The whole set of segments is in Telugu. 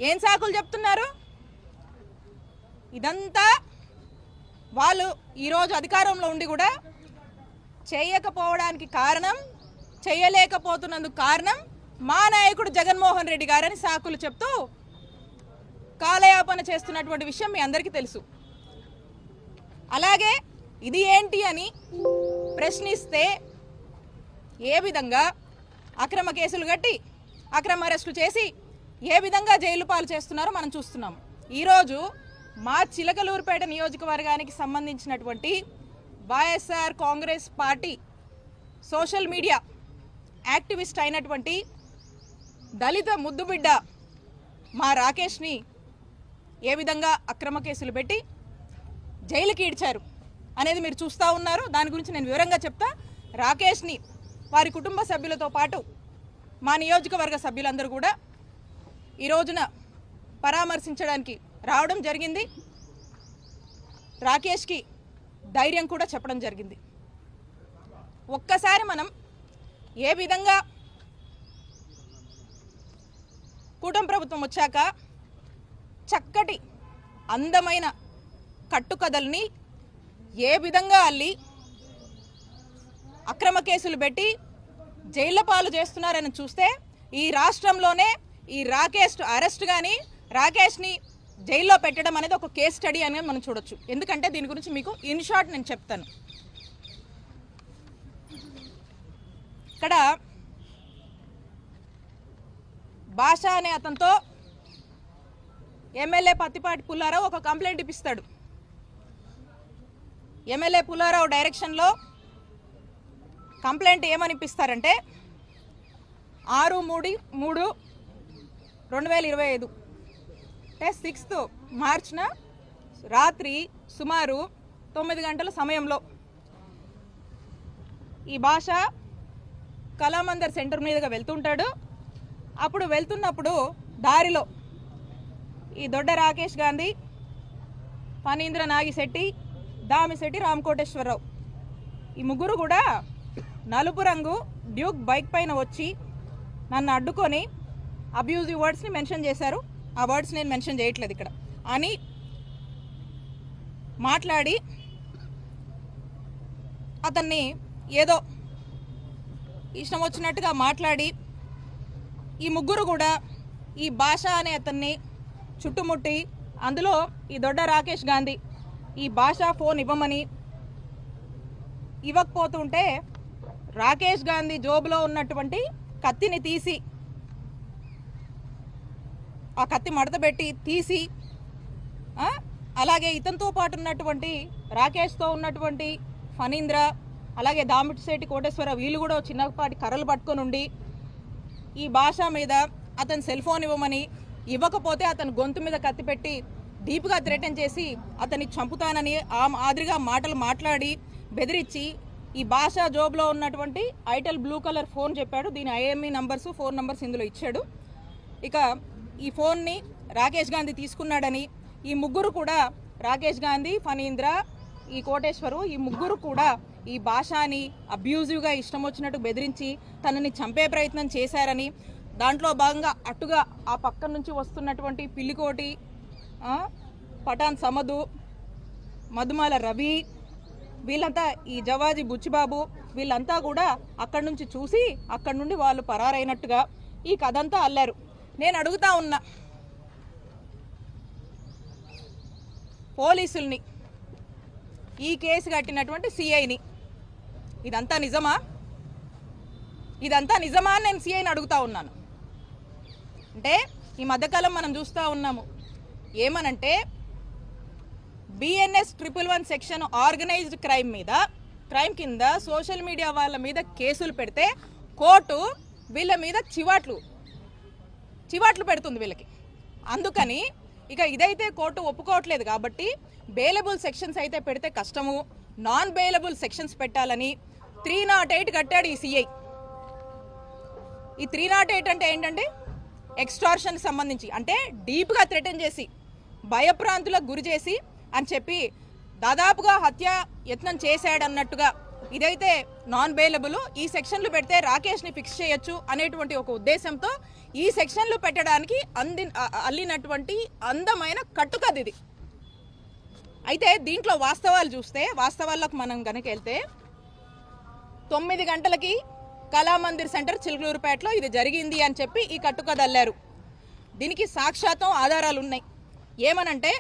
ఏం సాకులు చెప్తున్నారు? ఇదంతా వాళ్ళు ఈరోజు అధికారంలో ఉండి కూడా చేయకపోవడానికి కారణం, చేయలేకపోతున్నందుకు కారణం మా నాయకుడు జగన్మోహన్ రెడ్డి గారని సాకులు చెప్తూ కాలయాపన చేస్తున్నటువంటి విషయం మీ అందరికీ తెలుసు. అలాగే ఇది ఏంటి అని ప్రశ్నిస్తే ఏ విధంగా అక్రమ కేసులు కట్టి అక్రమ అరెస్టులు చేసి ఏ విధంగా జైలు పాలు చేస్తున్నారో మనం చూస్తున్నాం. ఈరోజు మా చిలకలూరుపేట నియోజకవర్గానికి సంబంధించినటువంటి YSR Congress party social media activist అయినటువంటి దళిత ముద్దుబిడ్డ మా రాకేష్ని ఏ విధంగా అక్రమ కేసులు పెట్టి జైలుకి ఈడ్చారు అనేది మీరు చూస్తూ ఉన్నారు. దాని గురించి నేను వివరంగా చెప్తా. రాకేష్ని వారి కుటుంబ సభ్యులతో పాటు మా నియోజకవర్గ సభ్యులందరూ కూడా ఈ రోజున పరామర్శించడానికి రావడం జరిగింది. రాకేష్కి ధైర్యం కూడా చెప్పడం జరిగింది. ఒక్కసారి మనం ఏ విధంగా కూటమి ప్రభుత్వం వచ్చాక చక్కటి అందమైన కట్టుకథల్ని ఏ విధంగా అల్లి అక్రమ కేసులు పెట్టి జైళ్ల పాలు చేస్తున్నారని చూస్తే ఈ రాష్ట్రంలోనే ఈ రాకేష్ అరెస్ట్ కానీ రాకేష్ని జైల్లో పెట్టడం అనేది ఒక కేస్ స్టడీ అనేది మనం చూడొచ్చు. ఎందుకంటే దీని గురించి మీకు ఇన్ షార్ట్ నేను చెప్తాను. ఇక్కడ భాష అనే అతనితో ఎమ్మెల్యే పత్తిపాటి పుల్లారావు ఒక కంప్లైంట్ ఇప్పిస్తాడు. ఎమ్మెల్యే పుల్లారావు డైరెక్షన్లో కంప్లైంట్ ఏమని ఇప్పిస్తారంటే 6/3/2025 అంటే 6th మార్చ్న రాత్రి సుమారు 9 గంటల సమయంలో ఈ భాష కళామందర్ సెంటర్ మీదుగా వెళ్తుంటాడు. అప్పుడు వెళ్తున్నప్పుడు దారిలో ఈ దొడ్డ రాకేష్ గాంధీ, ఫణీంద్ర నాగిశెట్టి, దామిశెట్టి రామకోటేశ్వరరావు ఈ ముగ్గురు కూడా నలుపు రంగు డ్యూక్ బైక్ పైన వచ్చి నన్ను అడ్డుకొని అబ్యూజివ్ వర్డ్స్ని మెన్షన్ చేశారు. ఆ వర్డ్స్ నేను మెన్షన్ చేయట్లేదు ఇక్కడ అని మాట్లాడి అతన్ని ఏదో ఇష్టం వచ్చినట్టుగా మాట్లాడి ఈ ముగ్గురు కూడా ఈ భాష అనే అతన్ని చుట్టుముట్టి అందులో ఈ దొడ్డ రాకేష్ గాంధీ ఈ భాష ఫోన్ ఇవ్వమని ఇవ్వకపోతుంటే రాకేష్ గాంధీ జోబులో ఉన్నటువంటి కత్తిని తీసి ఆ కత్తి మడతపెట్టి తీసి అలాగే ఇతనితో పాటు ఉన్నటువంటి రాకేష్తో ఉన్నటువంటి ఫణీంద్ర అలాగే దామిశెట్టి కోటేశ్వర వీళ్ళు కూడా చిన్నపాటి కర్రలు పట్టుకొని ఉండి ఈ భాష మీద అతని సెల్ ఫోన్ ఇవ్వమని ఇవ్వకపోతే అతని గొంతు మీద కత్తి పెట్టి డీప్గా థ్రెటన్ చేసి అతన్ని చంపుతానని ఆ మాదిరిగా మాటలు మాట్లాడి బెదిరించి ఈ భాష జోబ్లో ఉన్నటువంటి ఐటెల్ బ్లూ కలర్ ఫోన్ చెప్పాడు. దీని ఐఎంఈ నంబర్స్, ఫోన్ నంబర్స్ ఇందులో ఇచ్చాడు. ఇక ఈ ఫోన్ని రాకేష్ గాంధీ తీసుకున్నాడని ఈ ముగ్గురు కూడా రాకేష్ గాంధీ, ఫణీంద్ర, ఈ కోటేశ్వరు ఈ ముగ్గురు కూడా ఈ భాషని అబ్యూజివ్గా ఇష్టం వచ్చినట్టు బెదిరించి తనని చంపే ప్రయత్నం చేశారని, దాంట్లో భాగంగా అటుగా ఆ పక్క నుంచి వస్తున్నటువంటి పిల్లికోటి, పఠాన్ సమదు, మధుమాల రవి వీళ్ళంతా ఈ జవాజీ బుచ్చిబాబు వీళ్ళంతా కూడా అక్కడి నుంచి చూసి అక్కడి నుండి వాళ్ళు పరారైనట్టుగా ఈ కథంతా అల్లారు. నేను అడుగుతా ఉన్నా పోలీసుల్ని, ఈ కేసు కట్టినటువంటి సిఐని, ఇదంతా నిజమా? ఇదంతా నిజమా అని నేను సిఐని అడుగుతా ఉన్నాను. అంటే ఈ మధ్యకాలం మనం చూస్తూ ఉన్నాము ఏమనంటే BNS 111 సెక్షన్ ఆర్గనైజ్డ్ క్రైమ్ కింద సోషల్ మీడియా వాళ్ళ మీద కేసులు పెడితే కోర్టు వీళ్ళ మీద చివాట్లు పెడుతుంది వీళ్ళకి. అందుకని ఇక ఇదైతే కోర్టు ఒప్పుకోవట్లేదు కాబట్టి బెయిలబుల్ సెక్షన్స్ అయితే పెడితే కష్టము, నాన్ బెయిలబుల్ సెక్షన్స్ పెట్టాలని 308 కట్టాడు ఈ సిఐ. ఈ 308 అంటే ఏంటంటే ఎక్స్టార్షన్ సంబంధించి, అంటే డీప్గా థ్రెటన్ చేసి భయప్రాంతులకు గురి చేసి అని చెప్పి దాదాపుగా హత్య యత్నం చేశాడన్నట్టుగా ఇదైతే నాన్ బెయిలబుల్, ఈ సెక్షన్లు పెడితే రాకేష్ని ఫిక్స్ చేయొచ్చు అనేటువంటి ఒక ఉద్దేశంతో ఈ సెక్షన్లు పెట్టడానికి అల్లినటువంటి అందమైన కట్టుకది ఇది. అయితే దీంట్లో వాస్తవాలు చూస్తే, వాస్తవాలకు మనం కనుక వెళ్తే 9 గంటలకి కళామందిర్ సెంటర్ చిలుకలూరుపేటలో ఇది జరిగింది అని చెప్పి ఈ కట్టుకథ అల్లారు. దీనికి సాక్షాత్తం ఆధారాలు ఉన్నాయి. ఏమనంటే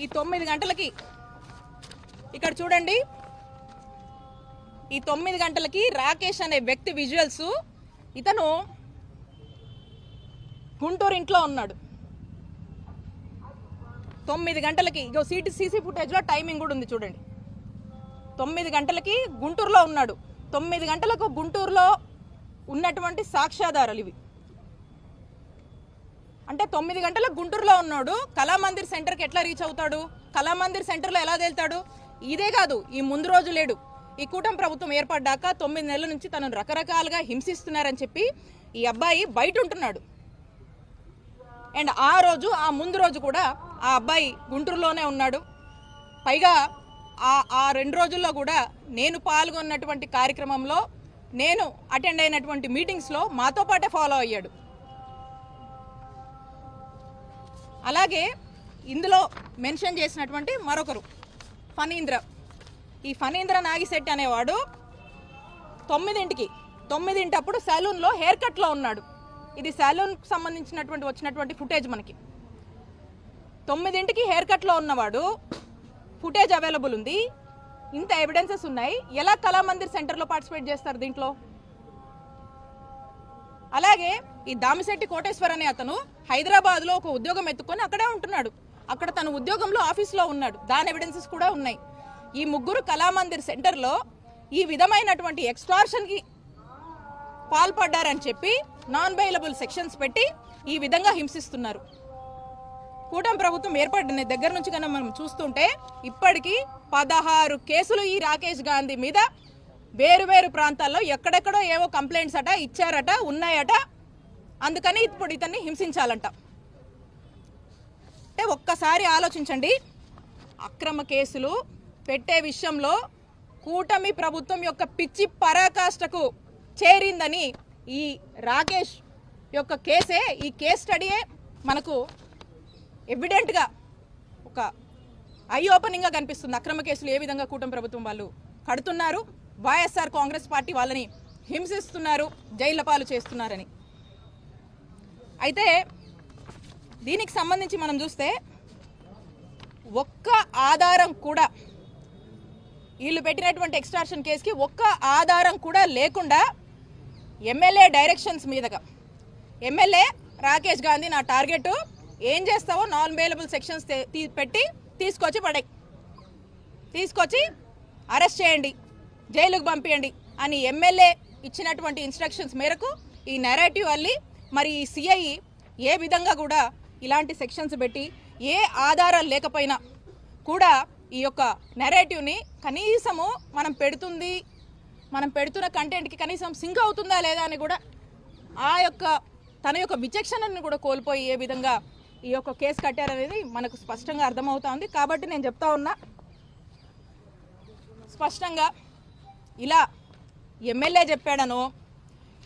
ఈ 9 గంటలకి ఇక్కడ చూడండి, ఈ 9 గంటలకి రాకేష్ అనే వ్యక్తి విజువల్స్, ఇతను గుంటూరు ఇంట్లో ఉన్నాడు. 9 గంటలకి ఇగో సీసీ ఫుటేజ్లో టైమింగ్ కూడా ఉంది చూడండి. 9 గంటలకి గుంటూరులో ఉన్నాడు. 9 గంటలకు గుంటూరులో ఉన్నటువంటి సాక్ష్యాధారాలు ఇవి. అంటే 9 గంటలకు గుంటూరులో ఉన్నాడు, కళామందిర్ సెంటర్కి ఎట్లా రీచ్ అవుతాడు, కళామందిర్ సెంటర్లో ఎలా తేలుతాడు? ఇదే కాదు, ఈ ముందు రోజు లేడు. ఈ కూటమి ప్రభుత్వం ఏర్పడ్డాక 9 నెలల నుంచి తనను రకరకాలుగా హింసిస్తున్నారని చెప్పి ఈ అబ్బాయి బయట ఉంటున్నాడు. అండ్ ఆ ముందు రోజు కూడా ఆ అబ్బాయి గుంటూరులోనే ఉన్నాడు. పైగా ఆ 2 రోజుల్లో కూడా నేను పాల్గొన్నటువంటి కార్యక్రమంలో, నేను అటెండ్ అయినటువంటి మీటింగ్స్లో మాతో పాటే ఫాలో అయ్యాడు. అలాగే ఇందులో మెన్షన్ చేసినటువంటి మరొకరు ఫణీంద్ర, ఈ ఫణీంద్ర నాగిశెట్టి అనేవాడు 9 అప్పుడు సెలూన్లో హెయిర్ కట్లో ఉన్నాడు. ఇది సెలూన్కి సంబంధించినటువంటి వచ్చినటువంటి ఫుటేజ్. మనకి 9 హెయిర్ కట్లో ఉన్నవాడు, ఫుటేజ్ అవైలబుల్ ఉంది, ఇంత ఎవిడెన్సెస్ ఉన్నాయి. ఎలా కళామందిర్ సెంటర్లో పార్టిసిపేట్ చేస్తారు దీంట్లో? అలాగే ఈ దామిశెట్టి కోటేశ్వర్ అనే అతను హైదరాబాద్లో ఒక ఉద్యోగం ఎత్తుకొని అక్కడే ఉంటున్నాడు. అక్కడ తన ఉద్యోగంలో ఆఫీస్లో ఉన్నాడు. దాని ఎవిడెన్సెస్ కూడా ఉన్నాయి. ఈ ముగ్గురు కళామందిర్ సెంటర్లో ఈ విధమైనటువంటి ఎక్స్టార్షన్కి పాల్పడ్డారని చెప్పి నాన్ బెయిలబుల్ సెక్షన్స్ పెట్టి ఈ విధంగా హింసిస్తున్నారు. కూటమి ప్రభుత్వం ఏర్పడిన దగ్గర నుంచి కన్నా మనం చూస్తుంటే ఇప్పటికీ 16 కేసులు ఈ రాకేష్ గాంధీ మీద వేరు ప్రాంతాల్లో ఎక్కడెక్కడో ఏవో కంప్లైంట్స్ అట ఇచ్చారట, ఉన్నాయట. అందుకని ఇప్పుడు ఇతన్ని హింసించాలంట. అంటే ఒక్కసారి ఆలోచించండి, అక్రమ కేసులు పెట్టే విషయంలో కూటమి ప్రభుత్వం యొక్క పిచ్చి పరాకాష్ఠకు చేరిందని ఈ రాకేష్ యొక్క కేసే, ఈ కేస్ స్టడీయే మనకు ఎవిడెంట్గా ఒక ఐ ఓపెనింగ్గా కనిపిస్తుంది. అక్రమ కేసులు ఏ విధంగా కూటమి ప్రభుత్వం వాళ్ళు కడుతున్నారు, వైఎస్ఆర్ కాంగ్రెస్ పార్టీ వాళ్ళని హింసిస్తున్నారు, జైళ్ల పాలు చేస్తున్నారని. అయితే దీనికి సంబంధించి మనం చూస్తే ఒక్క ఆధారం కూడా, వీళ్ళు పెట్టినటువంటి ఎక్స్టార్షన్ కేసుకి ఒక్క ఆధారం కూడా లేకుండా ఎమ్మెల్యే డైరెక్షన్స్ మీదగా ఎమ్మెల్యే రాకేష్ గాంధీ నా టార్గెట్, ఏం చేస్తావో నాన్ బెయిలబుల్ సెక్షన్స్ పెట్టి తీసుకొచ్చి అరెస్ట్ చేయండి, జైలుకు పంపించండి అని ఎమ్మెల్యే ఇచ్చినటువంటి ఇన్స్ట్రక్షన్స్ మేరకు ఈ నెరేటివ్ అల్లి మరి ఈ సిఐ ఏ విధంగా కూడా ఇలాంటి సెక్షన్స్ పెట్టి ఏ ఆధారాలు లేకపోయినా కూడా ఈ యొక్క నెరేటివ్ని కనీసము మనం పెడుతున్న కంటెంట్కి కనీసం సింక్ అవుతుందా లేదా అని కూడా తన యొక్క విచక్షణను కూడా కోల్పోయి ఏ విధంగా ఈ యొక్క కేసు కట్టారనేది మనకు స్పష్టంగా అర్థమవుతా ఉంది. కాబట్టి నేను చెప్తా ఉన్నా స్పష్టంగా, ఇలా ఎమ్మెల్యే చెప్పాడనో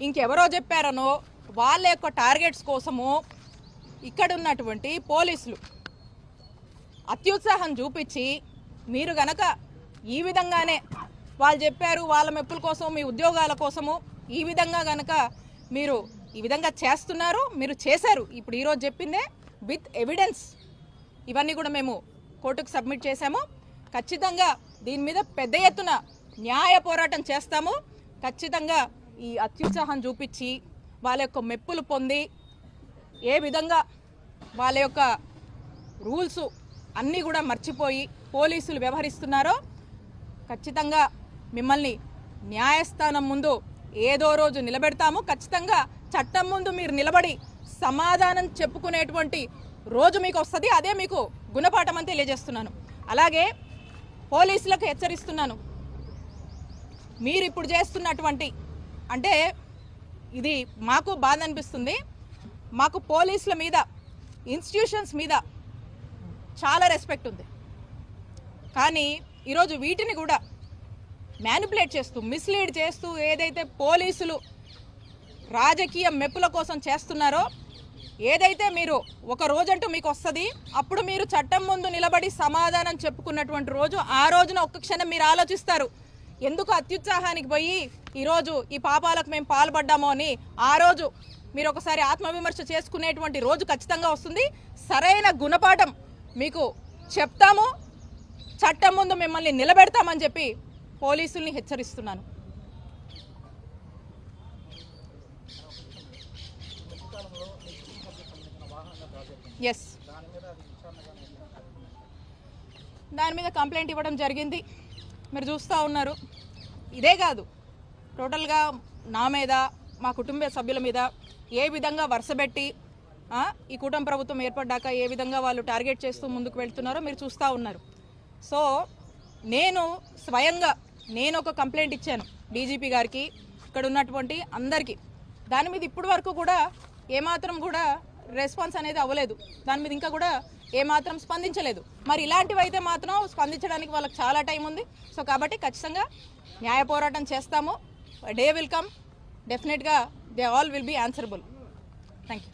ఇంకెవరో చెప్పారనో వాళ్ళ యొక్క టార్గెట్స్ కోసము ఇక్కడ ఉన్నటువంటి పోలీసులు అత్యుత్సాహం చూపించి మీరు గనక ఈ విధంగానే వాళ్ళు చెప్పారు వాళ్ళ మెప్పుల కోసం, మీ ఉద్యోగాల కోసము ఈ విధంగా గనక మీరు ఈ విధంగా చేస్తున్నారు, మీరు చేశారు. ఇప్పుడు ఈరోజు చెప్పిందే విత్ ఎవిడెన్స్ ఇవన్నీ కూడా మేము కోర్టుకు సబ్మిట్ చేశాము. ఖచ్చితంగా దీని మీద పెద్ద ఎత్తున న్యాయ పోరాటం చేస్తాము. ఖచ్చితంగా ఈ అత్యుత్సాహం చూపించి వాళ్ళ యొక్క మెప్పులు పొంది ఏ విధంగా వాళ్ళ యొక్క రూల్స్ అన్నీ కూడా మర్చిపోయి పోలీసులు వ్యవహరిస్తున్నారో ఖచ్చితంగా మిమ్మల్ని న్యాయస్థానం ముందు ఏదో రోజు నిలబెడతాము. ఖచ్చితంగా చట్టం ముందు మీరు నిలబడి సమాధానం చెప్పుకునేటువంటి రోజు మీకు వస్తుంది. అదే మీకు గుణపాఠం అని తెలియజేస్తున్నాను. అలాగే పోలీసులకు హెచ్చరిస్తున్నాను, మీరు ఇప్పుడు చేస్తున్నటువంటి, అంటే ఇది మాకు బాధ అనిపిస్తుంది, మాకు పోలీసుల మీద, ఇన్స్టిట్యూషన్స్ మీద చాలా రెస్పెక్ట్ ఉంది. కానీ ఈరోజు వీటిని కూడా మ్యానిపులేట్ చేస్తూ మిస్లీడ్ చేస్తూ ఏదైతే పోలీసులు రాజకీయ మెప్పుల కోసం చేస్తున్నారో, ఏదైతే మీరు ఒక రోజంటూ మీకు వస్తుంది, అప్పుడు మీరు చట్టం ముందు నిలబడి సమాధానం చెప్పుకున్నటువంటి రోజు, ఆ రోజున ఒక్క క్షణం మీరు ఆలోచిస్తారు ఎందుకు అత్యుత్సాహానికి పోయి ఈరోజు ఈ పాపాలకు మేము పాల్పడ్డామో అని. ఆ రోజు మీరు ఒకసారి ఆత్మవిమర్శ చేసుకునేటువంటి రోజు ఖచ్చితంగా వస్తుంది. సరైన గుణపాఠం మీకు చెప్తాము, చట్టం ముందు మిమ్మల్ని నిలబెడతామని చెప్పి పోలీసుల్ని హెచ్చరిస్తున్నాను. ఎస్, దాని మీద కంప్లైంట్ ఇవ్వడం జరిగింది. మీరు చూస్తూ ఉన్నారు. ఇదే కాదు, టోటల్గా నా మీద, మా కుటుంబ సభ్యుల మీద ఏ విధంగా వరుసబెట్టి ఈ కూటమి ప్రభుత్వం ఏర్పడ్డాక ఏ విధంగా వాళ్ళు టార్గెట్ చేస్తూ ముందుకు వెళ్తున్నారో మీరు చూస్తూ ఉన్నారు. సో నేను స్వయంగా ఒక కంప్లైంట్ ఇచ్చాను డీజీపీ గారికి, ఇక్కడ ఉన్నటువంటి అందరికీ. దాని మీద ఇప్పటి వరకు కూడా ఏమాత్రం కూడా రెస్పాన్స్ అనేది అవ్వలేదు. దాని మీద ఇంకా కూడా ఏమాత్రం స్పందించలేదు. మరి ఇలాంటివి అయితే మాత్రం స్పందించడానికి వాళ్ళకి చాలా టైం ఉంది. సో కాబట్టి ఖచ్చితంగా న్యాయ పోరాటం చేస్తాము. డే విల్ కమ్, డెఫినెట్గా they all will be answerable. Thank you.